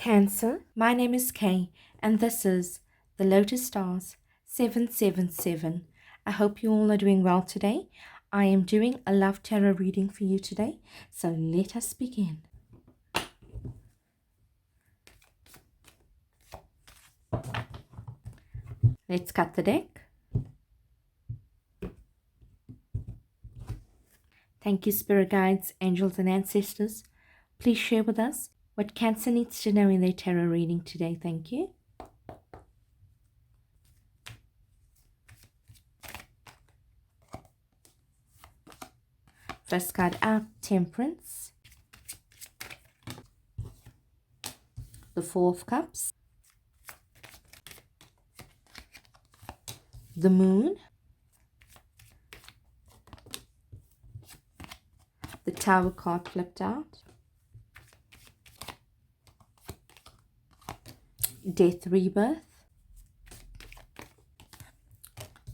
Cancer, my name is Kay, and this is the Lotus Stars 777. I hope you all are doing well today. I am doing a love tarot reading for you today, so let us begin. Let's cut the deck. Thank you, spirit guides, angels, and ancestors. Please share with us what Cancer needs to know in their tarot reading today. Thank you. First card out, Temperance. The Four of Cups. The Moon. The Tower card flipped out. Death, Rebirth.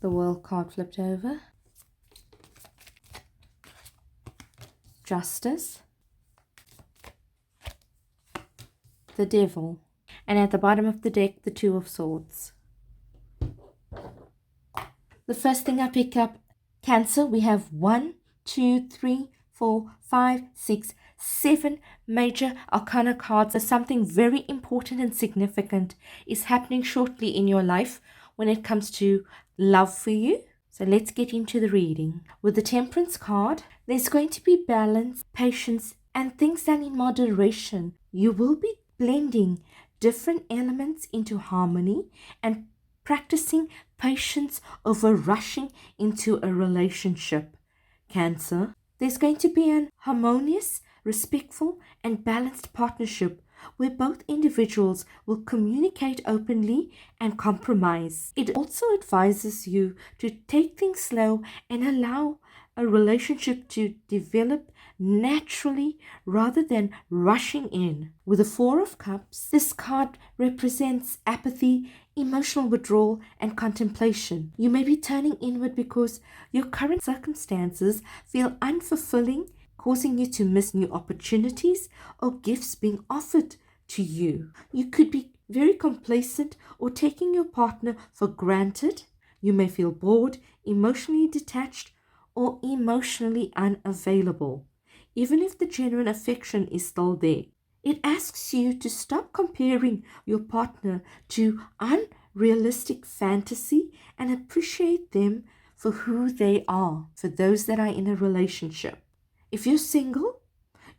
The World card flipped over. Justice. The Devil. And at the bottom of the deck, the Two of Swords. The first thing I pick up, Cancer, we have 1, 2, 3, 4, 5, 6, 7 major arcana cards. So something very important and significant is happening shortly in your life when it comes to love for you. So let's get into the reading. With the Temperance card, there's going to be balance, patience, and things done in moderation. You will be blending different elements into harmony and practicing patience over rushing into a relationship. Cancer, there's going to be an harmonious, respectful, and balanced partnership where both individuals will communicate openly and compromise. It also advises you to take things slow and allow a relationship to develop naturally rather than rushing in. With the Four of Cups, this card represents apathy, emotional withdrawal, and contemplation. You may be turning inward because your current circumstances feel unfulfilling, causing you to miss new opportunities or gifts being offered to you. You could be very complacent or taking your partner for granted. You may feel bored, emotionally detached, or emotionally unavailable, even if the genuine affection is still there. It asks you to stop comparing your partner to unrealistic fantasy and appreciate them for who they are, for those that are in a relationship. If you're single,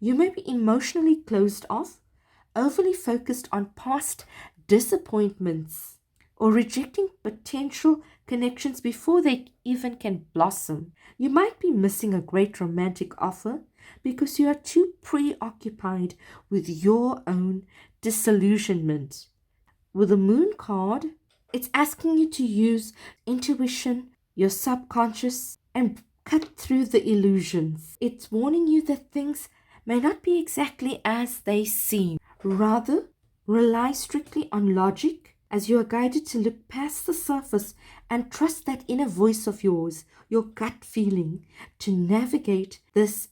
you may be emotionally closed off, overly focused on past disappointments, or rejecting potential connections before they even can blossom. You might be missing a great romantic offer because you are too preoccupied with your own disillusionment. With the Moon card, it's asking you to use intuition, your subconscious, and cut through the illusions. It's warning you that things may not be exactly as they seem. Rather, rely strictly on logic as you are guided to look past the surface and trust that inner voice of yours, your gut feeling, to navigate this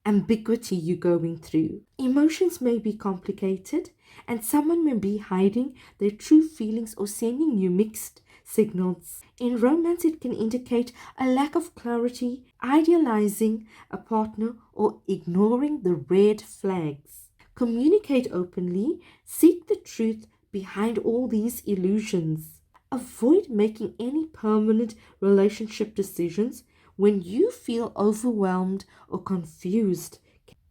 ambiguity you're going through. Emotions may be complicated, and someone may be hiding their true feelings or sending you mixed signals. In romance, it can indicate a lack of clarity, idealizing a partner, or ignoring the red flags. Communicate openly, seek the truth behind all these illusions. Avoid making any permanent relationship decisions when you feel overwhelmed or confused.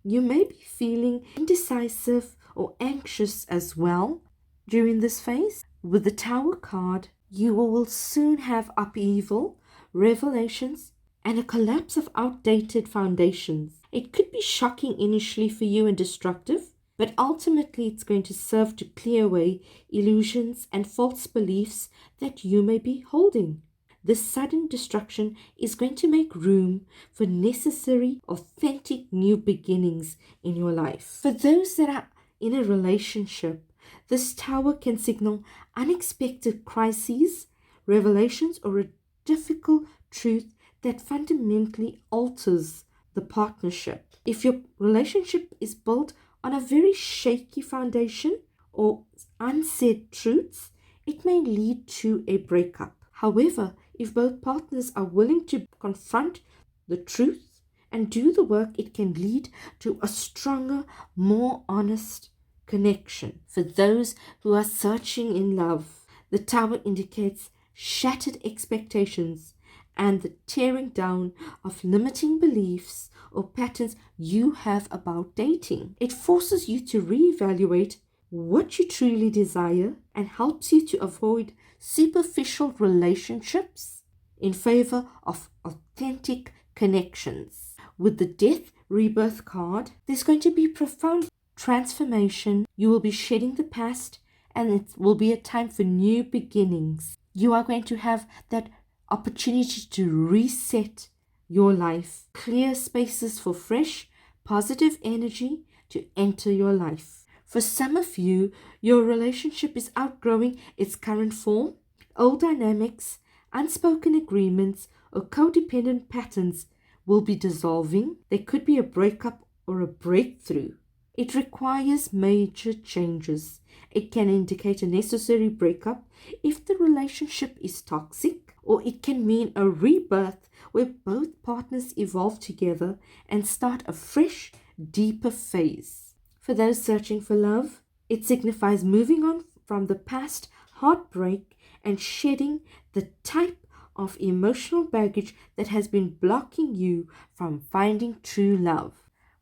You may be feeling indecisive or anxious as well during this phase. With the Tower card, you will soon have upheaval, revelations, and a collapse of outdated foundations. It could be shocking initially for you and destructive, but ultimately it's going to serve to clear away illusions and false beliefs that you may be holding. This sudden destruction is going to make room for necessary, authentic new beginnings in your life. For those that are in a relationship, this Tower can signal unexpected crises, revelations, or a difficult truth that fundamentally alters the partnership. If your relationship is built on a very shaky foundation, or unsaid truths, it may lead to a breakup. However, if both partners are willing to confront the truth and do the work, it can lead to a stronger, more honest connection. For those who are searching in love, the Tower indicates shattered expectations and the tearing down of limiting beliefs or patterns you have about dating. It forces you to reevaluate what you truly desire and helps you to avoid superficial relationships in favor of authentic connections. With the Death Rebirth card, there's going to be profound transformation. You will be shedding the past, and it will be a time for new beginnings. You are going to have that opportunity to reset your life, clear spaces for fresh, positive energy to enter your life. For some of you, your relationship is outgrowing its current form. Old dynamics, unspoken agreements, or codependent patterns will be dissolving. There could be a breakup or a breakthrough. It requires major changes. It can indicate a necessary breakup if the relationship is toxic, or it can mean a rebirth where both partners evolve together and start a fresh, deeper phase. For those searching for love, it signifies moving on from the past heartbreak and shedding the type of emotional baggage that has been blocking you from finding true love.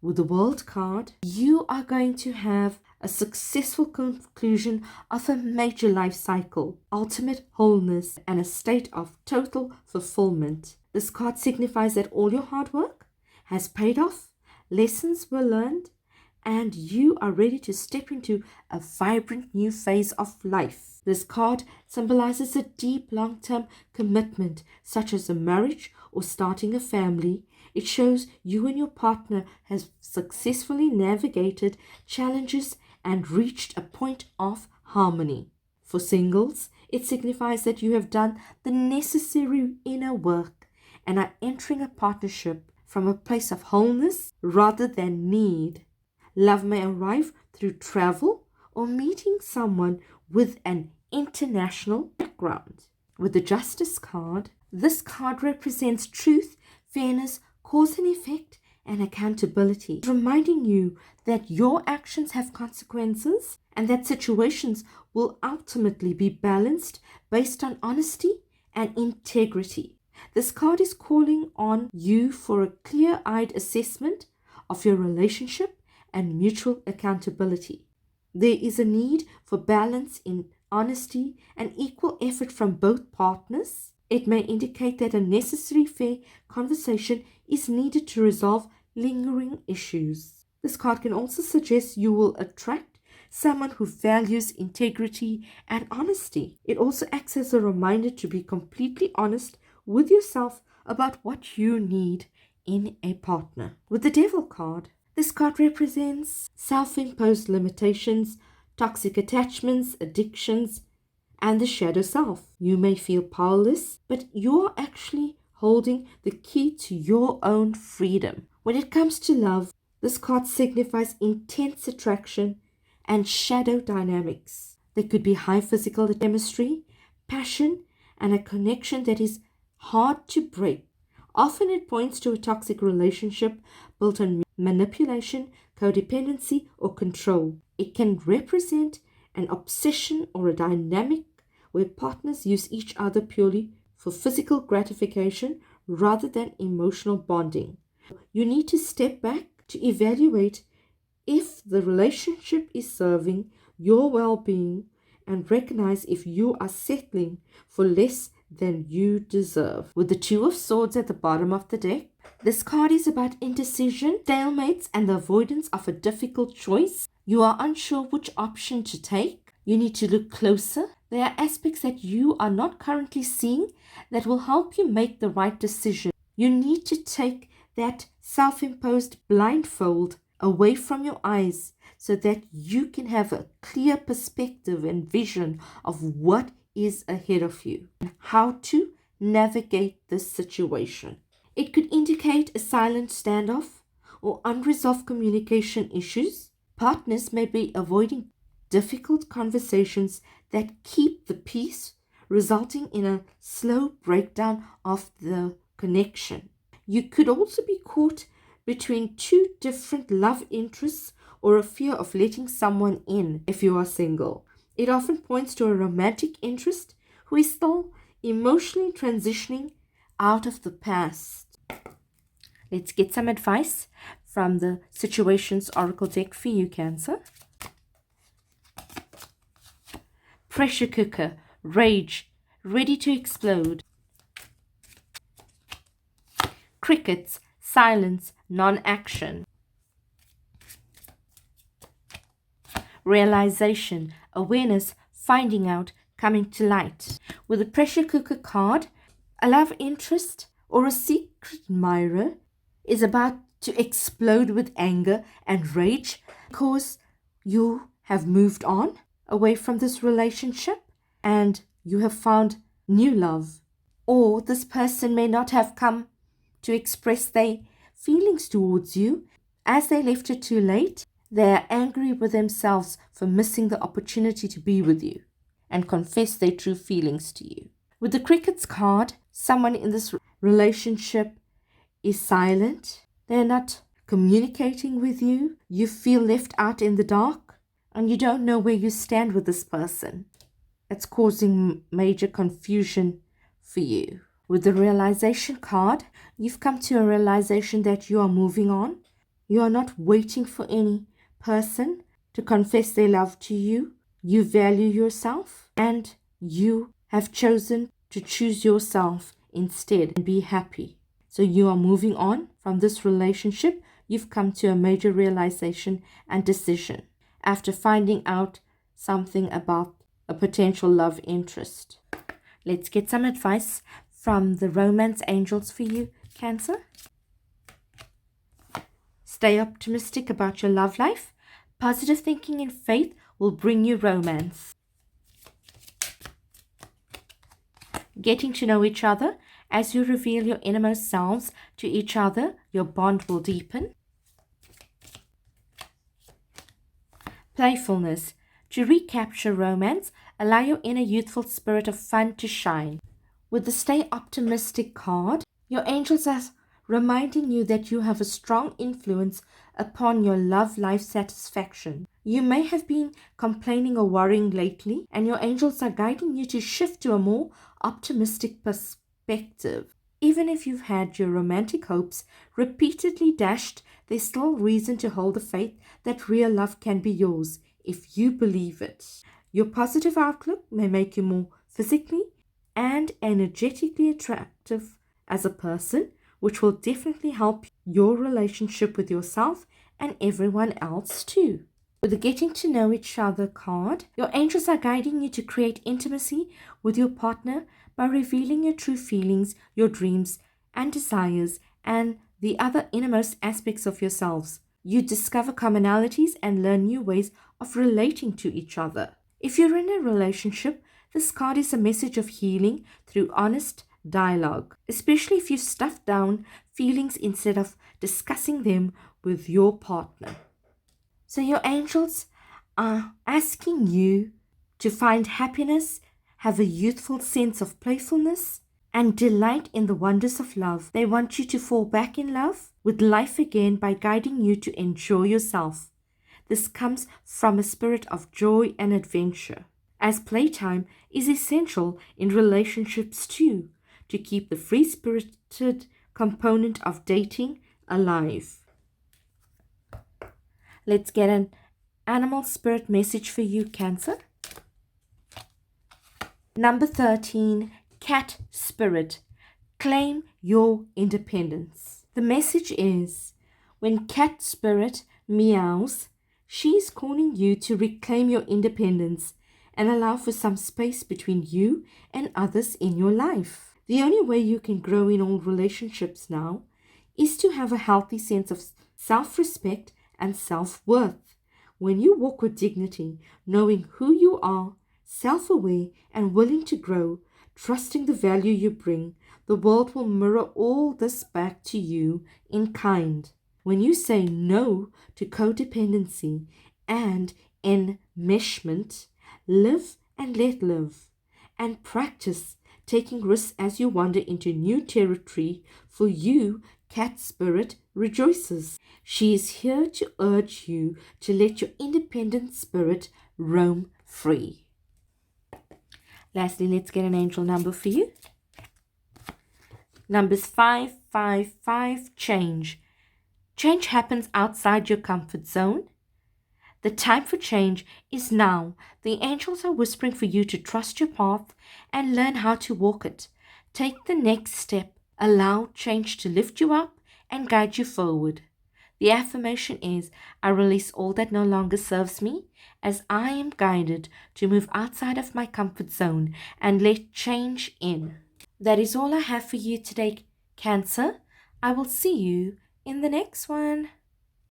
With the World card, you are going to have a successful conclusion of a major life cycle, ultimate wholeness, and a state of total fulfillment. This card signifies that all your hard work has paid off, lessons were learned, and you are ready to step into a vibrant new phase of life. This card symbolizes a deep long-term commitment, such as a marriage or starting a family. It shows you and your partner have successfully navigated challenges and reached a point of harmony. For singles, it signifies that you have done the necessary inner work and are entering a partnership from a place of wholeness rather than need. Love may arrive through travel or meeting someone with an international background. With the Justice card, this card represents truth, fairness, cause and effect, and accountability, reminding you that your actions have consequences and that situations will ultimately be balanced based on honesty and integrity. This card is calling on you for a clear-eyed assessment of your relationship and mutual accountability. There is a need for balance in honesty and equal effort from both partners. It may indicate that a necessary fair conversation is needed to resolve lingering issues. This card can also suggest you will attract someone who values integrity and honesty. It also acts as a reminder to be completely honest with yourself about what you need in a partner. With the Devil card, this card represents self-imposed limitations, toxic attachments, addictions, and the shadow self. You may feel powerless, but you're actually holding the key to your own freedom. When it comes to love, this card signifies intense attraction and shadow dynamics. There could be high physical chemistry, passion, and a connection that is hard to break. Often it points to a toxic relationship built on manipulation, codependency, or control. It can represent an obsession or a dynamic where partners use each other purely for physical gratification rather than emotional bonding. You need to step back to evaluate if the relationship is serving your well-being and recognize if you are settling for less than you deserve. With the Two of Swords at the bottom of the deck, this card is about indecision, stalemates, and the avoidance of a difficult choice. You are unsure which option to take. You need to look closer. There are aspects that you are not currently seeing that will help you make the right decision. You need to take that self-imposed blindfold away from your eyes so that you can have a clear perspective and vision of what is ahead of you and how to navigate this situation. It could indicate a silent standoff or unresolved communication issues. Partners may be avoiding difficult conversations that keep the peace, resulting in a slow breakdown of the connection. You could also be caught between two different love interests or a fear of letting someone in if you are single. It often points to a romantic interest who is still emotionally transitioning out of the past. Let's get some advice from the Situations Oracle deck for you, Cancer. Pressure cooker, rage, ready to explode. Crickets, silence, non-action. Realization, awareness, finding out, coming to light. With the pressure cooker card, a love interest or a secret admirer is about to explode with anger and rage because you have moved on away from this relationship and you have found new love. Or this person may not have come to express their feelings towards you. As they left it too late, they are angry with themselves for missing the opportunity to be with you and confess their true feelings to you. With the Crickets card, someone in this relationship is silent. They're not communicating with you. You feel left out in the dark and you don't know where you stand with this person. It's causing major confusion for you. With the Realization card, you've come to a realization that you are moving on. You are not waiting for any person to confess their love to you. You value yourself and you have chosen to choose yourself instead and be happy. So you are moving on from this relationship. You've come to a major realization and decision after finding out something about a potential love interest. Let's get some advice from the romance angels for you, Cancer. Stay optimistic about your love life. Positive thinking and faith will bring you romance. Getting to know each other. As you reveal your innermost selves to each other, your bond will deepen. Playfulness. To recapture romance, allow your inner youthful spirit of fun to shine. With the Stay Optimistic card, your angels are reminding you that you have a strong influence upon your love life satisfaction. You may have been complaining or worrying lately, and your angels are guiding you to shift to a more optimistic perspective. Even if you've had your romantic hopes repeatedly dashed, there's still reason to hold the faith that real love can be yours if you believe it. Your positive outlook may make you more physically and energetically attractive as a person, which will definitely help your relationship with yourself and everyone else too. With the Getting to Know Each Other card, your angels are guiding you to create intimacy with your partner by revealing your true feelings, your dreams and desires, and the other innermost aspects of yourselves. You discover commonalities and learn new ways of relating to each other. If you're in a relationship, this card is a message of healing through honest dialogue, especially if you've stuffed down feelings instead of discussing them with your partner. So your angels are asking you to find happiness, have a youthful sense of playfulness, and delight in the wonders of love. They want you to fall back in love with life again by guiding you to enjoy yourself. This comes from a spirit of joy and adventure, as playtime is essential in relationships too, to keep the free-spirited component of dating alive. Let's get an animal spirit message for you, Cancer. Number 13, Cat Spirit. Claim your independence. The message is, when Cat Spirit meows, she's calling you to reclaim your independence and allow for some space between you and others in your life. The only way you can grow in all relationships now is to have a healthy sense of self-respect and self-worth. When you walk with dignity, knowing who you are, self-aware and willing to grow, trusting the value you bring, the world will mirror all this back to you in kind. When you say no to codependency and in meshment, live and let live, and practice taking risks as you wander into new territory. For you, cat spirit rejoices. She is here to urge you to let your independent spirit roam free. Lastly, let's get an angel number for you. Numbers 555, change. Change happens outside your comfort zone. The time for change is now. The angels are whispering for you to trust your path and learn how to walk it. Take the next step. Allow change to lift you up and guide you forward. The affirmation is, I release all that no longer serves me as I am guided to move outside of my comfort zone and let change in. That is all I have for you today, Cancer. I will see you in the next one.